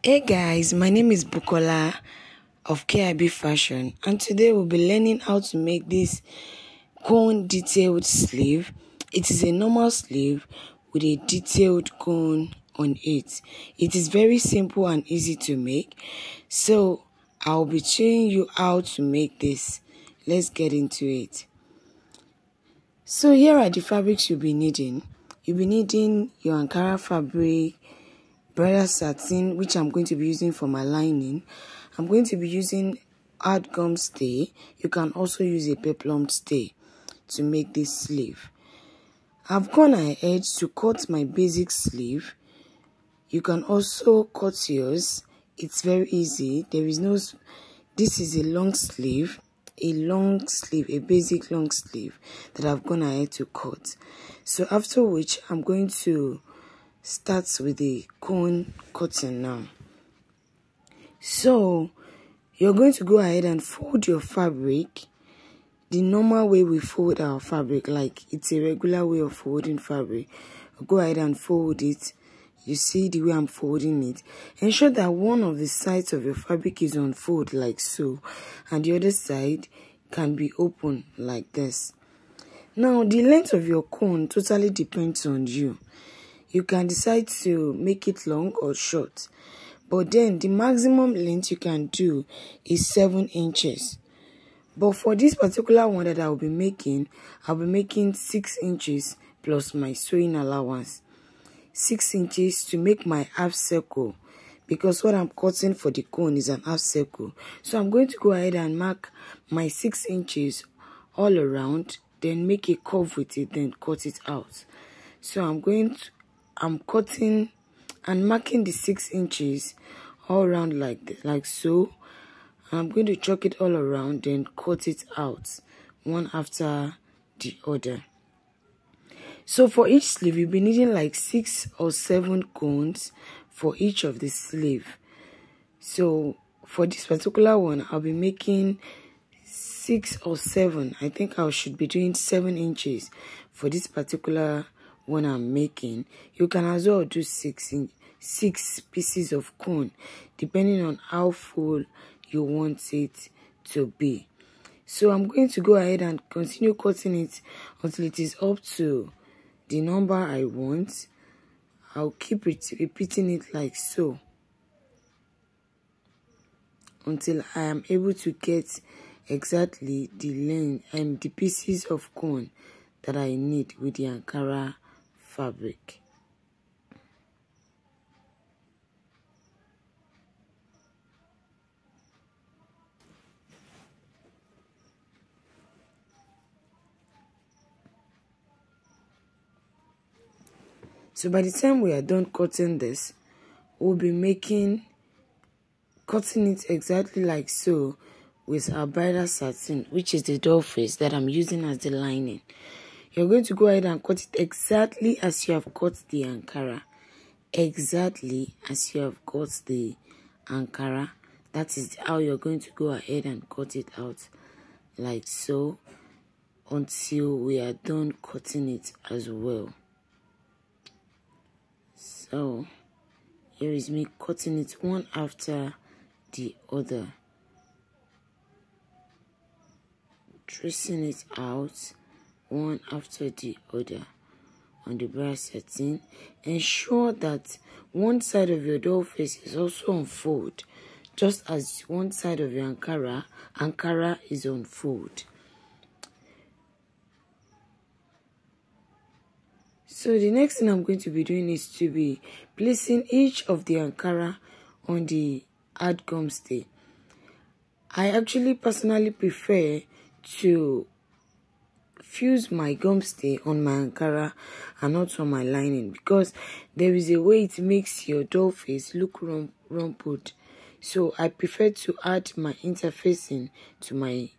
Hey guys, my name is Bukola of KIB Fashion, and today we'll be learning how to make this cone detailed sleeve. It is a normal sleeve with a detailed cone on it. It is very simple and easy to make, so I'll be showing you how to make this. Let's get into it. So here are the fabrics you'll be needing. You'll be needing your Ankara fabric, bridal satin, which I'm going to be using for my lining. I'm going to be using hard gum stay. You can also use a peplum stay to make this sleeve. I've gone ahead to cut my basic sleeve. You can also cut yours. It's very easy. This is a long sleeve, a basic long sleeve that I've gone ahead to cut. So after which, I'm going to start with the cone cutting now. So you're going to go ahead and fold your fabric the normal way we fold our fabric, like it's a regular way of folding fabric. Go ahead and fold it. You see the way I'm folding it. Ensure that one of the sides of your fabric is on fold like so, and the other side can be open like this. Now the length of your cone totally depends on you. You can decide to make it long or short, but then the maximum length you can do is 7 inches. But for this particular one that I'll be making 6 inches plus my sewing allowance. 6 inches to make my half circle, because what I'm cutting for the cone is an half circle. So I'm going to go ahead and mark my 6 inches all around, then make a curve with it, then cut it out. So I'm cutting and marking the 6 inches all around like so. I'm going to chalk it all around, then cut it out one after the other. So for each sleeve, you'll be needing like 6 or 7 cones for each of the sleeve. So for this particular one, I'll be making 6 or 7. I think I should be doing 7 inches for this particular one I'm making. You can as well do 6 pieces of cone, depending on how full you want it to be. So I'm going to go ahead and continue cutting it until it is up to the number I want. I'll keep repeating it like so until I am able to get exactly the length and the pieces of cone that I need with the Ankara fabric. So by the time we are done cutting this, we'll be cutting it exactly like so with our bridal satin, which is the doll face that I'm using as the lining. You're going to go ahead and cut it exactly as you have cut the Ankara. Exactly as you have cut the Ankara. That is how you're going to go ahead and cut it out like so until we are done cutting it as well. So here is me cutting it one after the other, tracing it out one after the other on the bridal satin. Ensure that one side of your doll face is also on fold, just as one side of your Ankara is on fold. So the next thing I'm going to be doing is to be placing each of the Ankara on the hard gum stay. I actually personally prefer to fuse my gum stay on my Ankara and not on my lining, because there is a way it makes your doll face look rumpled. So I prefer to add my interfacing to my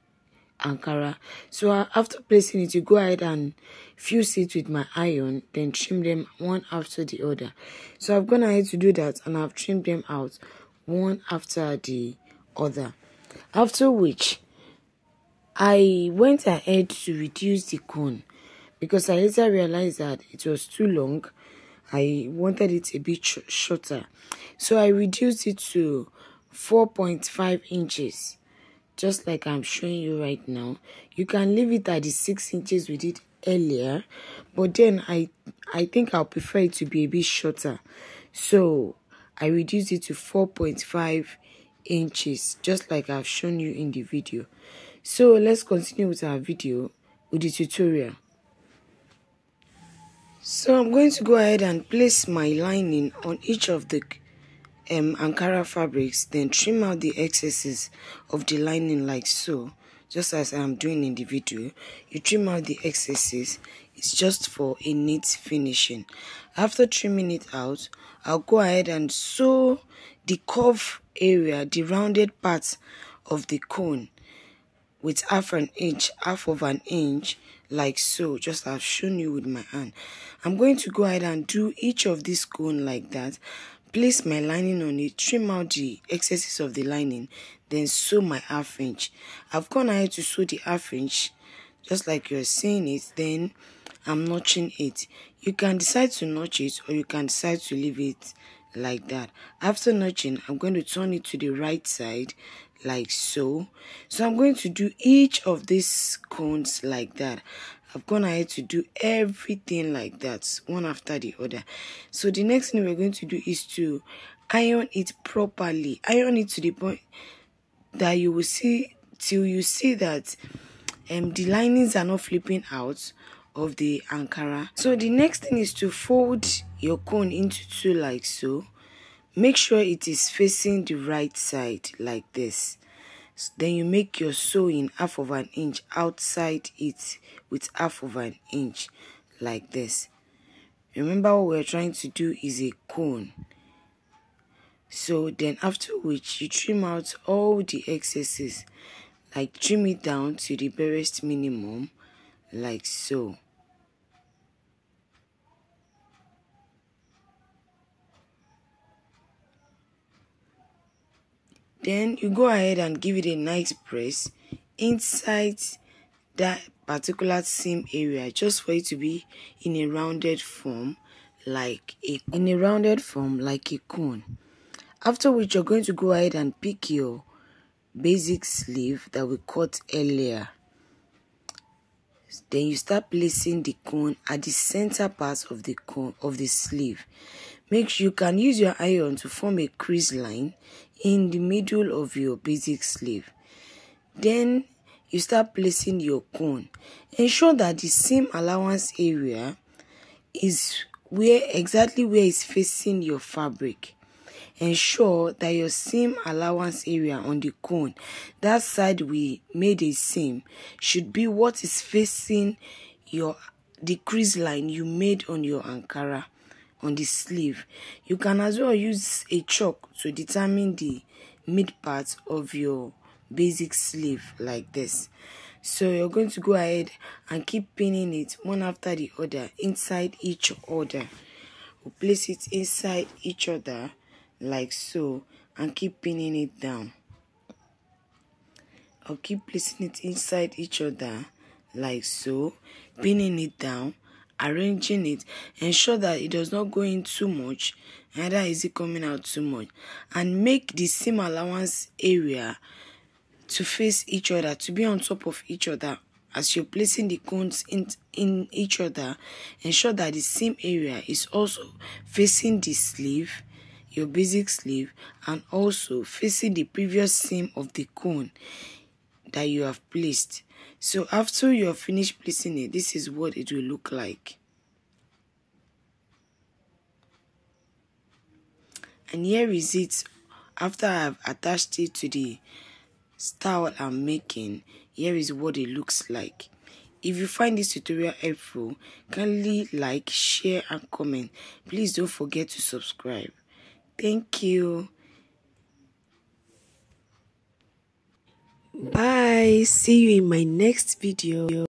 Ankara. So after placing it, you go ahead and fuse it with my iron, then trim them one after the other. So I've gone ahead to do that, and I've trimmed them out one after the other. After which, I went ahead to reduce the cone, because I later realized that it was too long I wanted it a bit shorter, so I reduced it to 4.5 inches, just like I'm showing you right now. You can leave it at the 6 inches we did earlier, but then I think I'll prefer it to be a bit shorter, so I reduced it to 4.5 inches, just like I've shown you in the video. So let's continue with our video, with the tutorial. So I'm going to go ahead and place my lining on each of the Ankara fabrics, then trim out the excesses of the lining like so, just as I'm doing in the video. You trim out the excesses. It's just for a neat finishing. After trimming it out, I'll go ahead and sew the curve area, the rounded part of the cone, with half of an inch, like so, just as I've shown you with my hand. I'm going to go ahead and do each of these cone like that, place my lining on it, trim out the excesses of the lining, then sew my half inch. I've gone ahead to sew the half inch, just like you're seeing it, then I'm notching it. You can decide to notch it, or you can decide to leave it like that. After notching, I'm going to turn it to the right side like so. So I'm going to do each of these cones like that. I've gone ahead to do everything like that, one after the other. So the next thing we're going to do is to iron it properly. Iron it to the point that you will see, till you see that the linings are not flipping out of the Ankara. So the next thing is to fold your cone into two like so. Make sure it is facing the right side like this. Then you make your sewing half of an inch outside it with half of an inch like this. Remember, what we're trying to do is a cone. So then after which you trim out all the excesses, like trim it down to the barest minimum like so. Then you go ahead and give it a nice press inside that particular seam area, just for it to be in a rounded form like a cone. After which you're going to go ahead and pick your basic sleeve that we cut earlier. Then you start placing the cone at the center part of the cone of the sleeve. Make sure you can use your iron to form a crease line in the middle of your basic sleeve. Then you start placing your cone. Ensure that the seam allowance area is exactly where it's facing your fabric. Ensure that your seam allowance area on the cone, that side we made a seam, should be what is facing the crease line you made on your Ankara, on the sleeve. You can as well use a chalk to determine the mid part of your basic sleeve like this. So you're going to go ahead and keep pinning it one after the other inside each other. We'll place it inside each other like so and keep pinning it down. I'll keep placing it inside each other like so, pinning it down, arranging it. Ensure that it does not go in too much, neither is it coming out too much, and make the seam allowance area to face each other, to be on top of each other. As you're placing the cones in each other, ensure that the seam area is also facing the sleeve, your basic sleeve, and also facing the previous seam of the cone that you have placed. So after you have finished placing it, this is what it will look like. And here is it after I've attached it to the style I'm making. Here is what it looks like. If you find this tutorial helpful, kindly like, share and comment. Please don't forget to subscribe. Thank you. Bye. See you in my next video.